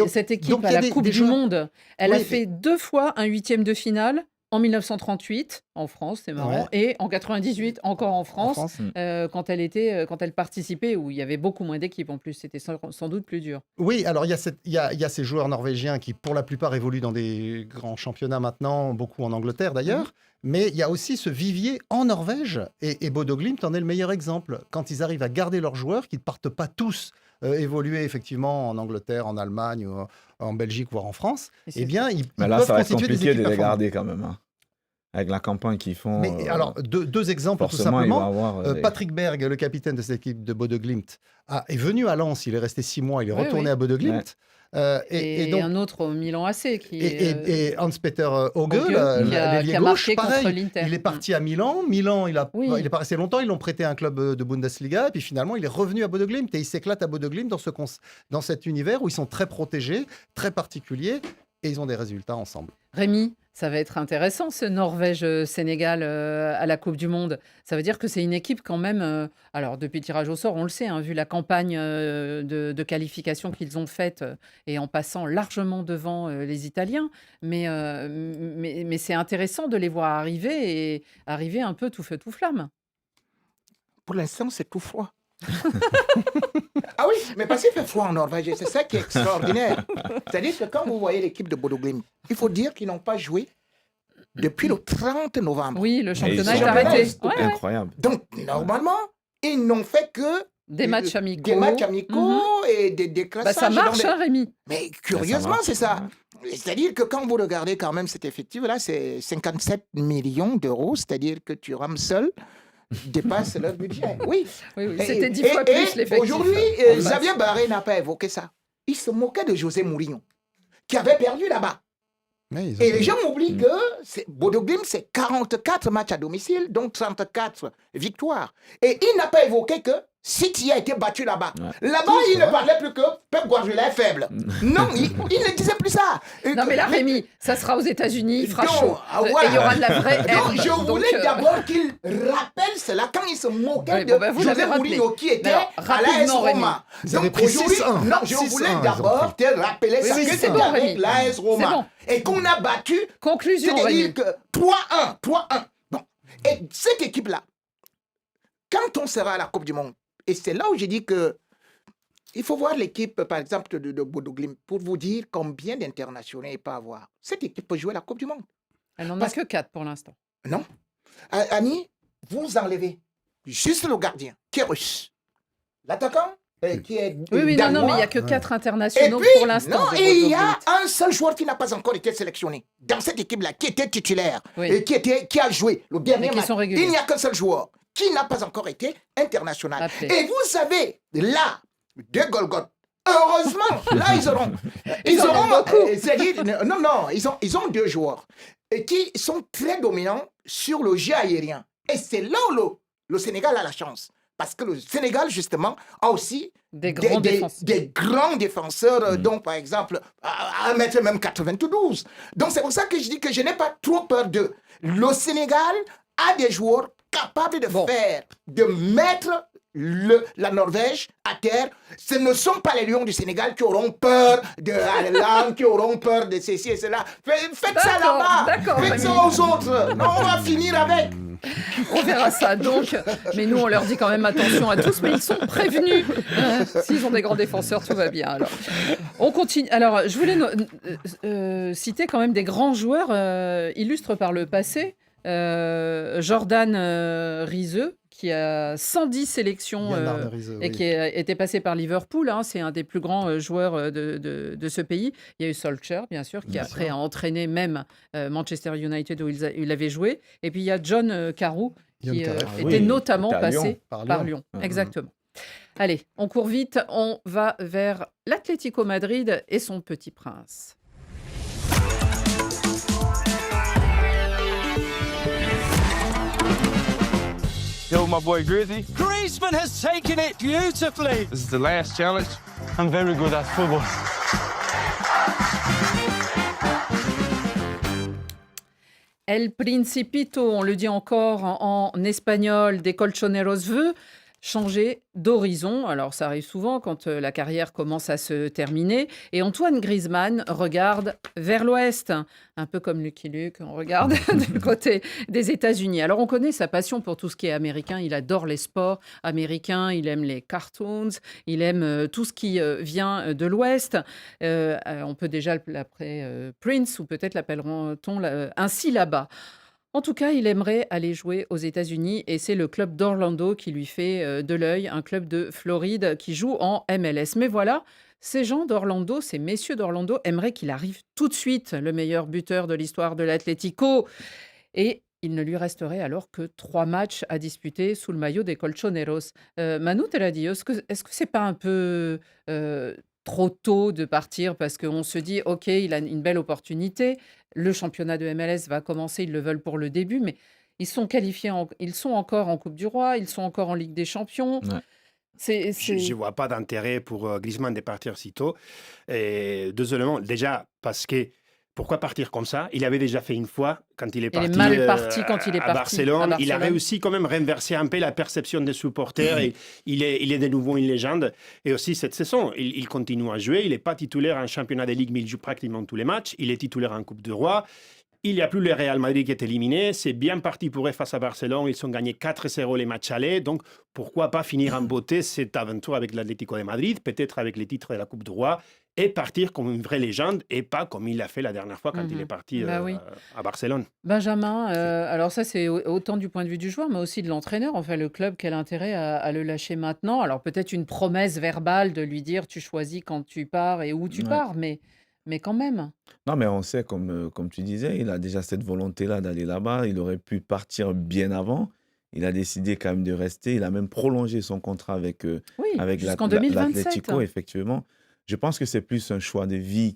Cette équipe donc, à il y a la Coupe des du joueurs- Monde, elle Oui, a fait 2 fois un 8e de finale. En 1938, en France, c'est marrant, et en 98, encore en France, quand elle participait, où il y avait beaucoup moins d'équipes en plus, c'était sans doute plus dur. Oui, alors il y a ces joueurs norvégiens qui, pour la plupart, évoluent dans des grands championnats maintenant, beaucoup en Angleterre d'ailleurs. Mais il y a aussi ce vivier en Norvège, et Bodo Glimt en est le meilleur exemple. Quand ils arrivent à garder leurs joueurs, qu'ils ne partent pas tous évoluer effectivement en Angleterre, en Allemagne, ou en Belgique, voire en France, Et c'est eh bien, ils Mais là, peuvent ça va être constituer des compliqué équipes de les performantes. garder quand même. Hein. avec la campagne qu'ils font. Mais alors, deux exemples tout forcément, il va simplement. avoir. Patrick Berg, le capitaine de cette équipe de Bodø Glimt, est venu à Lens, il est resté 6 mois, il est Oui, retourné oui. à Bodø Glimt. Et donc, un autre au Milan AC qui et Hans-Peter Hauge, Hauge, qui a l'ailier gauche, marqué pareil. contre l'Inter. Il est parti à Milan. Milan, il Oui. est pas resté longtemps. Ils l'ont prêté à un club de Bundesliga. Et puis finalement, il est revenu à Bodø Glimt. Et il s'éclate à Bodø Glimt dans cet univers où ils sont très protégés, très particuliers. Et ils ont des résultats ensemble. Rémi, ça va être intéressant ce Norvège-Sénégal à la Coupe du Monde. Ça veut dire que c'est une équipe quand même. Alors depuis le tirage au sort, on le sait, hein, vu la campagne de qualification qu'ils ont faite et en passant largement devant les Italiens. Mais c'est intéressant de les voir arriver et arriver un peu tout feu tout flamme. Pour l'instant, c'est tout froid. Ah oui, mais parce qu'il fait froid en Norvège, c'est ça qui est extraordinaire. C'est-à-dire que quand vous voyez l'équipe de Bodø Glimt, il faut dire qu'ils n'ont pas joué depuis le 30 novembre. Oui, le Et championnat ils est sont arrêté. restés. Ouais, ouais. Incroyable. Donc, normalement, ils n'ont fait que Des matchs amicaux. des matchs amicaux et des Bah, déclassages. ça marche, dans des- hein, Rémi. Mais curieusement, marche. c'est ça. C'est-à-dire que quand vous regardez quand même cet effectif-là, c'est 57 millions d'euros, c'est-à-dire que Thuram seul dépasse leur budget. Oui. Oui, oui, Et- c'était 10 et- fois et plus l'effectif. Aujourd'hui, En face. Xavier Barré n'a pas évoqué ça. Il se moquait de José Mourinho, qui avait perdu là-bas. Mais ils ont- Et les gens oublient que Bodø Glimt, c'est 44 matchs à domicile, dont 34 victoires. Et il n'a pas évoqué que City a été battu là-bas. Ouais. Là-bas, il ne parlait plus que Pep Guardiola est faible. Non, il ne disait plus ça. Non, mais là, Rémi, ça sera aux États-Unis, il fera Non, chaud. ah, Et voilà. il y aura de la vraie Donc, herbe. je Donc, voulais d'abord qu'il rappelle cela quand il se moquait Oui, de bon, ben, vous José l'avez rappelé. Mourinho qui était Mais alors, à l'AS rapidement, Roma. Vous avez Donc pris aujourd'hui, 6-1. non, je 6-1, voulais ils ont d'abord te rappeler ça, oui, que c'est c'était bon, avec Rémi. l'AS Roma. C'est bon. Et qu'on a battu, Conclusion, c'est-à-dire Rémi. que 3-1. Bon. Et cette équipe-là, quand on sera à la Coupe du Monde, et c'est là où j'ai dit que il faut voir l'équipe, par exemple, de Bodø Glimt pour vous dire combien d'internationaux il peut avoir. Cette équipe peut jouer la Coupe du Monde. Elle n'en a Parce- que 4 pour l'instant. Non. Annie, vous enlevez juste le gardien, qui est russe. L'attaquant, qui est Oui, oui, non, non, danois. mais il n'y a que Ouais. 4 Et internationaux puis, pour l'instant. non, de et il y Bodø a Glimt. un seul joueur qui n'a pas encore été sélectionné dans cette équipe-là, qui était titulaire, Oui. et qui a joué le dernier Mais qui match. sont réguliers. Il n'y a qu'un seul joueur qui n'a pas encore été international. Appelé. Et vous avez là, deux Golgoth. Heureusement, là, ils auront. Ils en ont beaucoup. C'est-à-dire, non, ils ont deux joueurs qui sont très dominants sur le jeu aérien. Et c'est là où le Sénégal a la chance. Parce que le Sénégal, justement, a aussi Des grands défenseurs. des grands défenseurs, dont, par exemple, à 1m92. Donc, c'est pour ça que je dis que je n'ai pas trop peur d'eux. Le Sénégal a des joueurs capables de Bon. de mettre la Norvège à terre. Ce ne sont pas les Lions du Sénégal qui auront peur de Haaland, qui auront peur de ceci et cela. Faites ça D'accord, là-bas. d'accord, Faites ça Rémi. aux autres. Non, on va finir avec. On verra ça. Donc, mais nous, on leur dit quand même attention à tous, mais ils sont prévenus. S'ils ont des grands défenseurs, tout va bien. Alors, on continue. Alors, je voulais citer quand même des grands joueurs illustres par le passé. Jordan Riese, qui a 110 sélections Yann Arnerise, et oui. qui était passé par Liverpool. Hein, c'est un des plus grands joueurs de ce pays. Il y a eu Solskjaer, bien sûr, qui après a entraîné même Manchester United où il avait joué. Et puis il y a John Carew, John qui Carew. était Oui, notamment était à passé Lyon. par Lyon. Exactement. Allez, on court vite. On va vers l'Atlético Madrid et son petit prince. Yo, my boy Grizzy. Griezmann has taken it beautifully. This is the last challenge. I'm very good at football. El Principito, on le dit encore en espagnol, des Colchoneros veut changer d'horizon. Alors ça arrive souvent quand la carrière commence à se terminer. Et Antoine Griezmann regarde vers l'ouest, un peu comme Lucky Luke, on regarde du côté des États-Unis. Alors on connaît sa passion pour tout ce qui est américain. Il adore les sports américains, il aime les cartoons, il aime tout ce qui vient de l'ouest. On peut déjà l'appeler Prince, ou peut-être l'appelleront-on ainsi là-bas. En tout cas, il aimerait aller jouer aux États-Unis et c'est le club d'Orlando qui lui fait de l'œil, un club de Floride qui joue en MLS. Mais voilà, ces gens d'Orlando, ces messieurs d'Orlando aimeraient qu'il arrive tout de suite, le meilleur buteur de l'histoire de l'Atlético. Et il ne lui resterait alors que 3 matchs à disputer sous le maillot des Colchoneros. Manu Teladio, est-ce que c'est pas un peu trop tôt de partir parce qu'on se dit, OK, il a une belle opportunité, le championnat de MLS va commencer, ils le veulent pour le début, mais ils sont qualifiés, ils sont encore en Coupe du Roi, ils sont encore en Ligue des Champions. Ouais. Je ne vois pas d'intérêt pour Griezmann de partir si tôt. Et deux éléments. Déjà, parce que pourquoi partir comme ça? Il avait déjà fait une fois quand il est Il est parti, mal parti quand il est à parti Barcelone. à Il a Barcelone. réussi quand même à renverser un peu la perception des supporters. Et il est de nouveau une légende. Et aussi cette saison, il continue à jouer. Il n'est pas titulaire en championnat de Ligue, mais il joue pratiquement tous les matchs. Il est titulaire en Coupe du Roi. Il n'y a plus le Real Madrid qui est éliminé. C'est bien parti pour eux face à Barcelone. Ils ont gagné 4-0 les matchs allés. Donc, pourquoi pas finir en beauté cette aventure avec l'Atlético de Madrid, peut-être avec les titres de la Coupe du Roi, et partir comme une vraie légende et pas comme il l'a fait la dernière fois quand il est parti Bah oui. à Barcelone. Benjamin, alors ça c'est autant du point de vue du joueur, mais aussi de l'entraîneur. Enfin, le club, quel intérêt à le lâcher maintenant? Alors peut-être une promesse verbale de lui dire tu choisis quand tu pars et où tu Ouais. pars, mais quand même. Non, mais on sait, comme tu disais, il a déjà cette volonté-là d'aller là-bas. Il aurait pu partir bien avant. Il a décidé quand même de rester. Il a même prolongé son contrat avec Oui, avec jusqu'en 2027. l'Atlético, effectivement. Je pense que c'est plus un choix de vie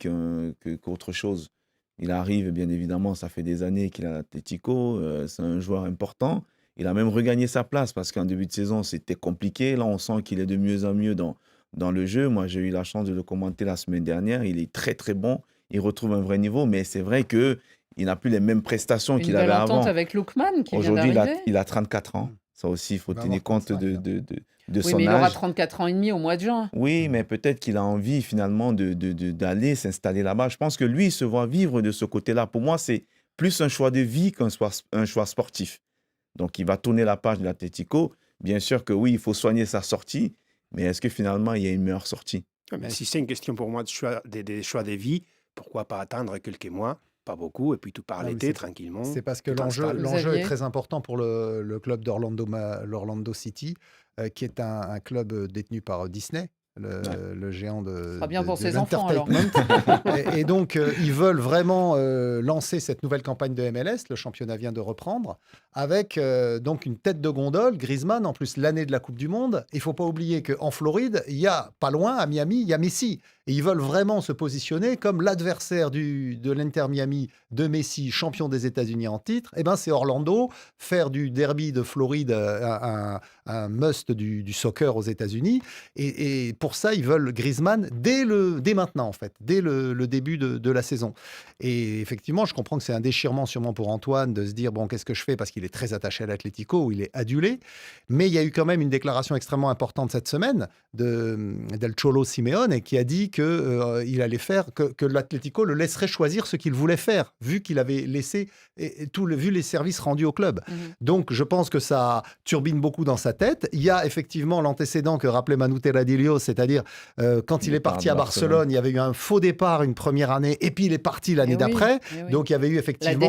qu'autre chose. Il arrive, bien évidemment, ça fait des années qu'il est à l'Atlético. C'est un joueur important. Il a même regagné sa place parce qu'en début de saison, c'était compliqué. Là, on sent qu'il est de mieux en mieux dans le jeu. Moi, j'ai eu la chance de le commenter la semaine dernière. Il est très, très bon. Il retrouve un vrai niveau. Mais c'est vrai qu'il n'a plus les mêmes prestations Une qu'il belle avait entente avant. avec Lookman qui vient Aujourd'hui, d'arriver. il a 34 ans. Ça aussi, il faut Il va tenir avoir compte 35, de Oui, son mais il aura âge. 34 ans et demi au mois de juin. Oui, mais peut-être qu'il a envie finalement d'aller s'installer là-bas. Je pense que lui, il se voit vivre de ce côté-là. Pour moi, c'est plus un choix de vie un choix sportif. Donc, il va tourner la page de l'Atlético. Bien sûr que oui, il faut soigner sa sortie, mais est-ce que finalement, il y a une meilleure sortie? Mais si c'est une question pour moi des choix de vie, pourquoi pas attendre quelques mois, pas beaucoup, et puis tout par Ah oui, l'été, c'est- tranquillement. C'est parce que tu t'installes. l'enjeu est Xavier? très important pour le club l'Orlando City, qui est un club détenu par Disney, le géant Ce sera bien pour de ses enfants alors. l'entertainment. Et donc, ils veulent vraiment lancer cette nouvelle campagne de MLS. Le championnat vient de reprendre avec donc une tête de gondole, Griezmann, en plus l'année de la Coupe du Monde. Il ne faut pas oublier qu'en Floride, il y a pas loin, à Miami, il y a Messi. Et ils veulent vraiment se positionner comme l'adversaire de l'Inter Miami de Messi, champion des États-Unis en titre. Eh ben, c'est Orlando. Faire du derby de Floride un must du soccer aux États-Unis. Et pour ça, ils veulent Griezmann dès maintenant, en fait, dès le début de la saison. Et effectivement, je comprends que c'est un déchirement sûrement pour Antoine de se dire, bon, qu'est-ce que je fais? Parce qu'il est très attaché à l'Atlético, où il est adulé. Mais il y a eu quand même une déclaration extrêmement importante cette semaine del Cholo Simeone qui a dit qu'il allait faire, que l'Atlético le laisserait choisir ce qu'il voulait faire, vu qu'il avait laissé, vu les services rendus au club. Donc, je pense que ça turbine beaucoup dans sa tête. Il y a effectivement l'antécédent que rappelait Manu Terradillo, c'est-à-dire quand il est parti à Barcelone, il y avait eu un faux départ une première année, et puis il est parti l'année d'après. Oui. Donc, il y avait eu effectivement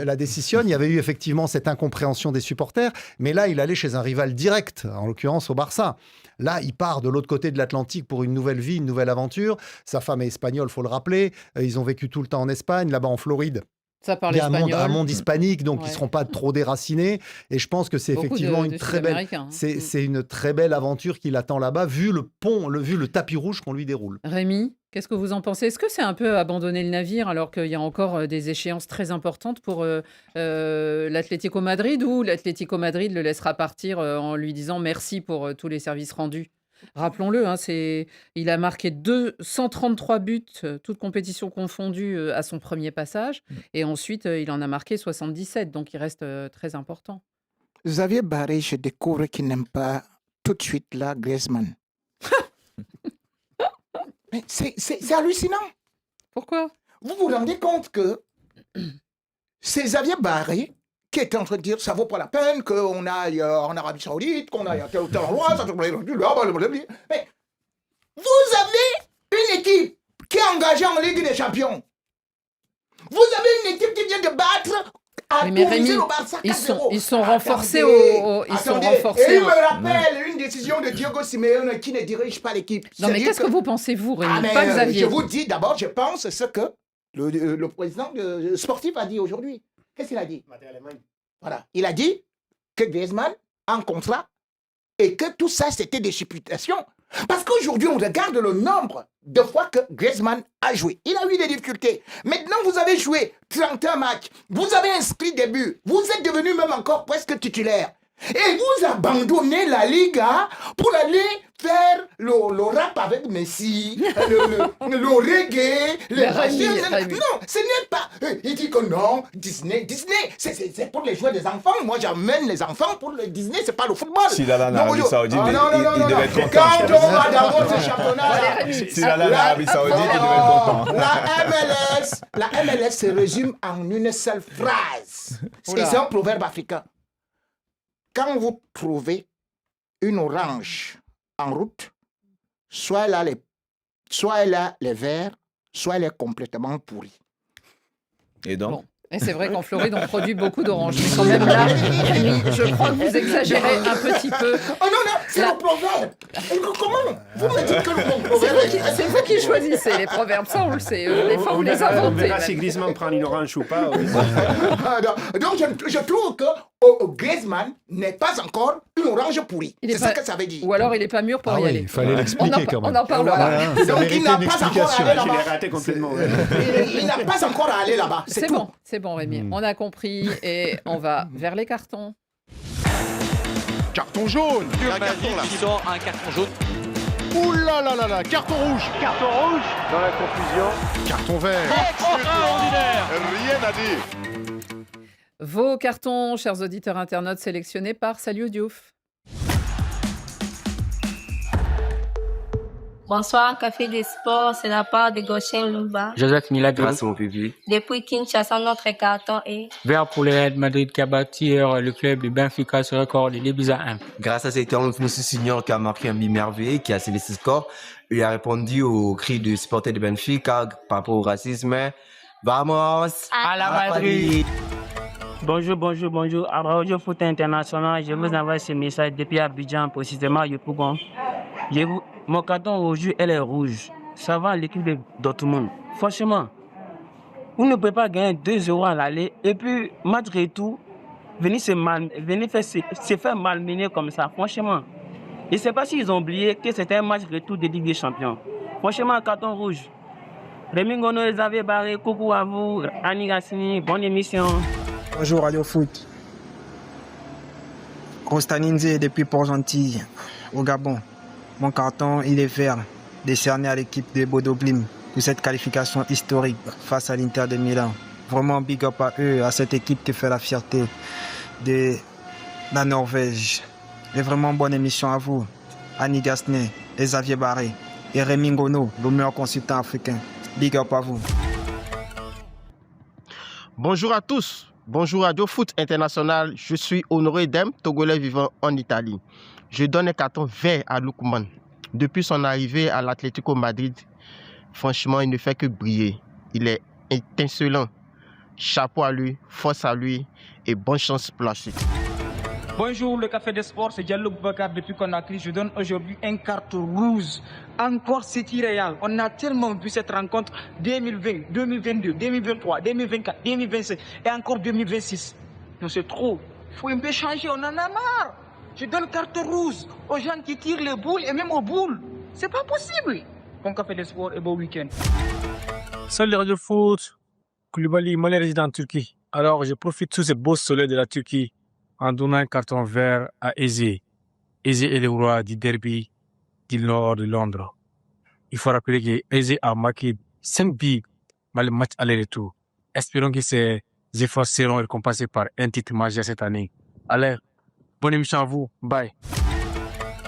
la décision. Il y avait eu effectivement cette incompréhension des supporters. Mais là, il allait chez un rival direct, en l'occurrence au Barça. Là, il part de l'autre côté de l'Atlantique pour une nouvelle vie, une nouvelle aventure. Sa femme est espagnole, faut le rappeler. Ils ont vécu tout le temps en Espagne, là-bas en Floride. Ça parle Il y a espagnol. un monde hispanique, donc ils Ouais. ne seront pas trop déracinés. Et je pense que c'est Beaucoup effectivement de une très belle, Sud-Américains, hein. c'est une très belle aventure qui l'attend là-bas, vu le tapis rouge qu'on lui déroule. Rémi, qu'est-ce que vous en pensez? Est-ce que c'est un peu abandonner le navire alors qu'il y a encore des échéances très importantes pour l'Atlético Madrid, ou l'Atlético Madrid le laissera partir en lui disant merci pour tous les services rendus? Rappelons-le, hein, il a marqué 133 buts, toutes compétitions confondues, à son premier passage. Et ensuite, il en a marqué 77, donc il reste très important. Xavier Barré, je découvre qu'il n'aime pas tout de suite là Griezmann. Mais c'est hallucinant. Pourquoi? Vous vous rendez compte que c'est Xavier Barré qui est en train de dire ça vaut pas la peine qu'on aille en Arabie Saoudite, qu'on aille à tel ou tel endroit. Mais vous avez une équipe qui est engagée en Ligue des Champions. Vous avez une équipe qui vient de battre à Oui, mais Toulouse, Rémi, le Barça 4-0. ils sont renforcés ils sont Attendez. renforcés. Et il me rappelle une décision de Diego Simeone qui ne dirige pas l'équipe. Non, mais C'est-à-dire qu'est-ce que vous pensez, vous, Rémi? Ah, mais, Pas Xavier. je vous dis d'abord, je pense ce que le président sportif a dit aujourd'hui. Qu'est-ce qu'il a dit? Voilà. Il a dit que Griezmann a un contrat et que tout ça, c'était des supputations. Parce qu'aujourd'hui, on regarde le nombre de fois que Griezmann a joué. Il a eu des difficultés. Maintenant, vous avez joué 31 matchs. Vous avez inscrit des buts. Vous êtes devenu même encore presque titulaire. Et vous abandonnez la Liga pour aller faire le rap avec Messi, le reggae, les Rémi. Non, ce n'est pas. Il dit que non, Disney, c'est pour les jouets des enfants. Moi, j'amène les enfants pour le Disney, c'est pas le football. S'il allait en Arabie Saoudite, il devait être content. Quand on va dans votre championnat, S'il allait en Arabie Saoudite, il devait être content. La MLS se résume en une seule phrase. Et c'est un proverbe africain. Quand vous trouvez une orange en route, soit elle a les verts, soit elle est complètement pourrie. Et donc Bon. Et c'est vrai qu'en Floride, on produit beaucoup d'oranges. Mais quand même là, Rémi, je crois que vous exagérez un petit peu. Oh non, c'est le proverbe. Comment vous me dites que le proverbe C'est vous qui choisissez les proverbes, ça on le sait. Des fois, vous les On inventez. verra si Griezmann prend une orange ou pas. Donc je trouve que Griezmann n'est pas encore une orange pourrie. C'est ça que ça veut dire. Ou alors il n'est pas mûr pour y aller. Il fallait l'expliquer quand même. On en parlera. Voilà, ça Donc, méritait il n'a une pas encore explication. allé Je l'ai là-bas. raté complètement. Il n'a pas encore à aller là-bas. C'est tout. C'est bon Rémi, on a compris et on va vers les cartons. Carton jaune. Un carton là. Sort un carton jaune. Ouh là là là là. Carton rouge. Carton rouge. Dans la confusion. Carton vert. Extraordinaire. Rien à dire. Vos cartons, chers auditeurs internautes, sélectionnés par Saliou Diouf. Bonsoir, Café des Sports, c'est la part de Goshen Louba. Joseph Milagro. Grâce à mon public. Depuis Kinshasa, notre carton est... Vert pour le Real Madrid qui a bâti le club de Benfica sur record de 2-1. Grâce à cet homme, M. Signor qui a marqué un but merveilleux, qui a scellé ce score, il a répondu aux cris du supporter de Benfica par rapport au racisme. Vamos à la Madrid. Bonjour. À Radio Foot International, je vous envoie ce message depuis Abidjan, précisément Yopougon. Mon carton aujourd'hui, elle est rouge. Ça va à l'équipe de Dortmund. Franchement, vous ne pouvez pas gagner 2-0 à l'aller et puis match retour, venir se faire malmener comme ça. Franchement, je ne sais pas s'ils ont oublié que c'était un match retour de Ligue des Champions. Franchement, carton rouge. Rémi Ngono, Xavier Barré, coucou à vous. Annie Gassini, bonne émission. Bonjour Radio Foot. Rostaninze depuis Port-Gentil, au Gabon. Mon carton, il est vert, décerné à l'équipe de Bodo Glimt pour cette qualification historique face à l'Inter de Milan. Vraiment big up à eux, à cette équipe qui fait la fierté de la Norvège. Et vraiment bonne émission à vous, Annie Gasnet, Xavier Barré et Rémi Ngono, le meilleur consultant africain. Big up à vous. Bonjour à tous. Bonjour Radio Foot International. Je suis Honoré Dem, Togolais vivant en Italie. Je donne un carton vert à Lookman. Depuis son arrivée à l'Atlético Madrid, franchement, il ne fait que briller. Il est étincelant. Chapeau à lui, force à lui et bonne chance pour la suite. Bonjour, le Café des Sports, c'est Diallo Boubacar depuis Conakry. Je donne aujourd'hui un carton rouge. Encore City Real. On a tellement vu cette rencontre 2020, 2022, 2023, 2024, 2025 et encore 2026. Non, c'est trop. Il faut un peu changer, on en a marre. Je donne carton rouge aux gens qui tirent les boules et même aux boules. C'est pas possible. Bon Café des Sports et bon week-end. Salut Radio Foot. Koulibaly, moi, je réside en Turquie. Alors, je profite de ce beau soleil de la Turquie en donnant un carton vert à Eze. Eze est le roi du derby du nord de Londres. Il faut rappeler que Eze a marqué 5 buts dans le match aller-retour. Espérons que ces efforts seront récompensés par un titre majeur cette année. Allez, bonne émission à vous. Bye.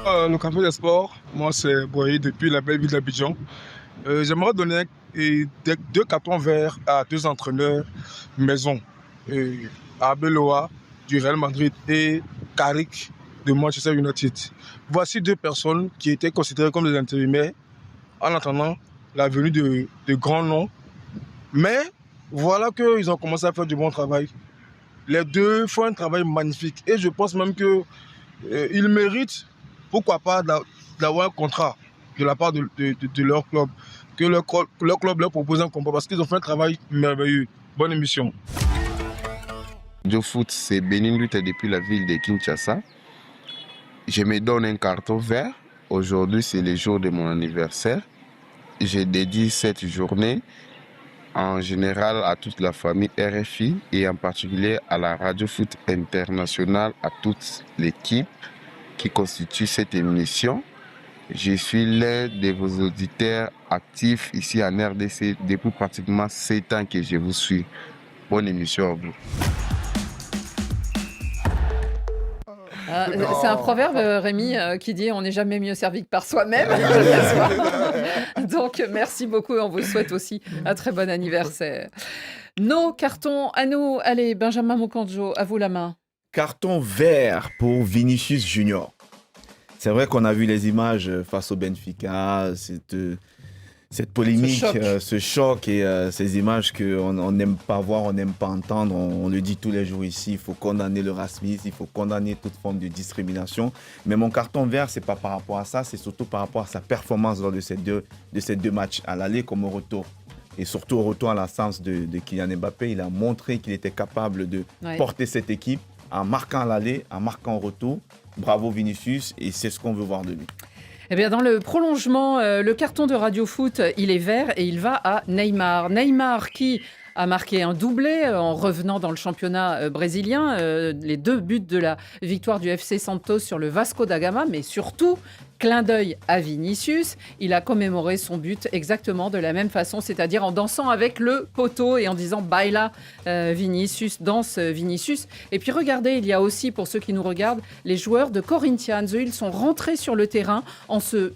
Le Café des Sports, moi c'est Boyer depuis la belle ville d'Abidjan. J'aimerais donner deux cartons verts à deux entraîneurs maison. Arbeloa du Real Madrid et Carrick de Manchester United. Voici deux personnes qui étaient considérées comme des intérimaires en attendant la venue de grands noms. Mais voilà qu'ils ont commencé à faire du bon travail. Les deux font un travail magnifique et je pense même qu'ils méritent, pourquoi pas, d'avoir un contrat de la part de leur club. Que leur club leur propose un combat parce qu'ils ont fait un travail merveilleux. Bonne émission. Radio Foot, c'est Bénin Lutte depuis la ville de Kinshasa. Je me donne un carton vert. Aujourd'hui, c'est le jour de mon anniversaire. Je dédie cette journée en général à toute la famille RFI et en particulier à la Radio Foot Internationale, à toute l'équipe qui constitue cette émission. Je suis l'un de vos auditeurs actifs ici en RDC depuis pratiquement 7 ans que je vous suis. Bonne émission à vous. C'est un proverbe, Rémi, qui dit « on n'est jamais mieux servi que par soi-même ». Donc, merci beaucoup et on vous souhaite aussi un très bon anniversaire. Nos cartons à nous. Allez, Benjamin Moukandjo, à vous la main. Carton vert pour Vinicius Junior. C'est vrai qu'on a vu les images face au Benfica, cette polémique, ce choc et ces images qu'on n'aime pas voir, on n'aime pas entendre. On le dit tous les jours ici, il faut condamner le racisme, il faut condamner toute forme de discrimination. Mais mon carton vert, ce n'est pas par rapport à ça, c'est surtout par rapport à sa performance lors de ces deux matchs, à l'aller comme au retour. Et surtout au retour à l'absence de Kylian Mbappé, il a montré qu'il était capable de porter cette équipe en marquant à l'aller, en marquant au retour. Bravo Vinicius, et c'est ce qu'on veut voir de lui. Eh bien, dans le prolongement, le carton de Radio Foot, il est vert et il va à Neymar. Neymar qui a marqué un doublé en revenant dans le championnat brésilien, les 2 buts de la victoire du FC Santos sur le Vasco da Gama, mais surtout, clin d'œil à Vinicius, il a commémoré son but exactement de la même façon, c'est-à-dire en dansant avec le poteau et en disant « Baila Vinicius, danse Vinicius ». Et puis regardez, il y a aussi, pour ceux qui nous regardent, les joueurs de Corinthians. Eux, ils sont rentrés sur le terrain en se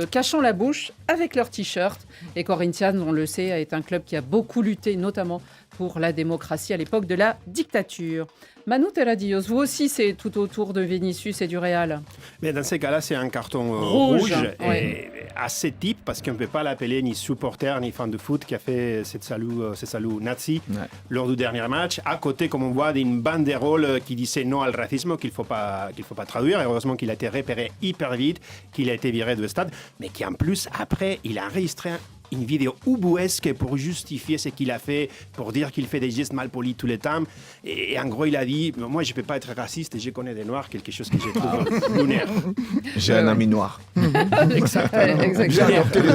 cachant la bouche avec leur t-shirt. Et Corinthians, on le sait, est un club qui a beaucoup lutté, notamment pour la démocratie à l'époque de la dictature. Manu Terradios, vous aussi, c'est tout autour de Vinicius et du Real. Mais dans ces cas-là, c'est un carton rouge et assez type, parce qu'on ne peut pas l'appeler ni supporter ni fan de foot qui a fait ce salut nazi lors du dernier match. À côté, comme on voit, d'une banderole qui disait non au racisme, qu'il ne faut pas traduire. Heureusement qu'il a été repéré hyper vite, qu'il a été viré du stade, mais qui en plus, après, il a enregistré une vidéo ubuesque pour justifier ce qu'il a fait, pour dire qu'il fait des gestes mal polis tout le temps. Et en gros, il a dit, moi, je ne peux pas être raciste et je connais des Noirs, quelque chose que je trouve lunaire. J'ai un ami noir. Exactement. J'ai adopté des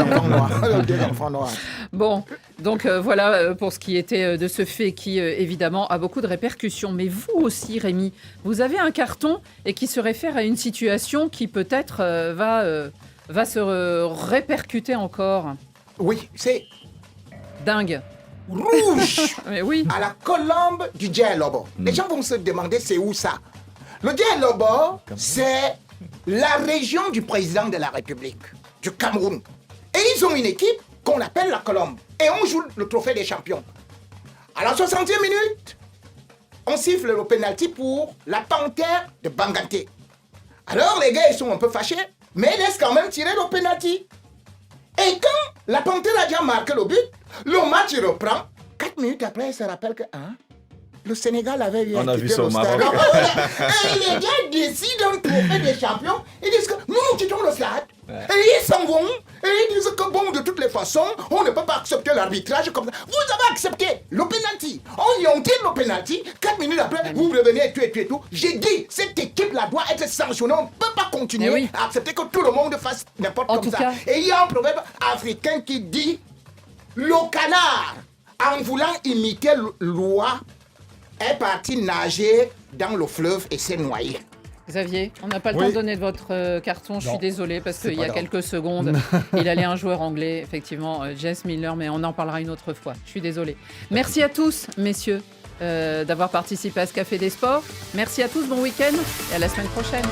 enfants noirs. Bon, donc voilà pour ce qui était de ce fait qui, évidemment, a beaucoup de répercussions. Mais vous aussi, Rémi, vous avez un carton et qui se réfère à une situation qui peut-être va se répercuter encore. Oui, c'est dingue. Rouge. Mais oui. À la colombe du Dielobo. Les gens vont se demander c'est où ça. Le Dielobo, c'est la région du président de la République du Cameroun. Et ils ont une équipe qu'on appelle la colombe. Et on joue le trophée des champions. À la 60e minute, on siffle le penalty pour la panthère de Banganté. Alors les gars, ils sont un peu fâchés, mais ils laissent quand même tirer le penalty. Et quand la panthère a déjà marqué le but, le match reprend. 4 minutes après, il se rappelle que le Sénégal avait eu on a vu ça au Maroc. Et les gars décident de trophée des champions. Ils disent que nous quittons le stade. Et ils s'en vont. Et ils disent que bon, de toutes les façons, on ne peut pas accepter l'arbitrage comme ça. Vous avez accepté le penalty. On y tire le penalty. 4 minutes après, vous revenez et tout. J'ai dit, cette équipe-là doit être sanctionnée. On ne peut pas continuer à accepter que tout le monde fasse n'importe comme ça. Et il y a un proverbe africain qui dit, le canard, en voulant imiter l'oie, est parti nager dans le fleuve et s'est noyé. Xavier, on n'a pas le temps de donner de votre carton, je suis désolée, parce qu'il y a quelques secondes, il allait un joueur anglais, effectivement, Jess Miller, mais on en parlera une autre fois. Je suis désolée. Merci à tous, messieurs, d'avoir participé à ce Café des Sports. Merci à tous, bon week-end et à la semaine prochaine.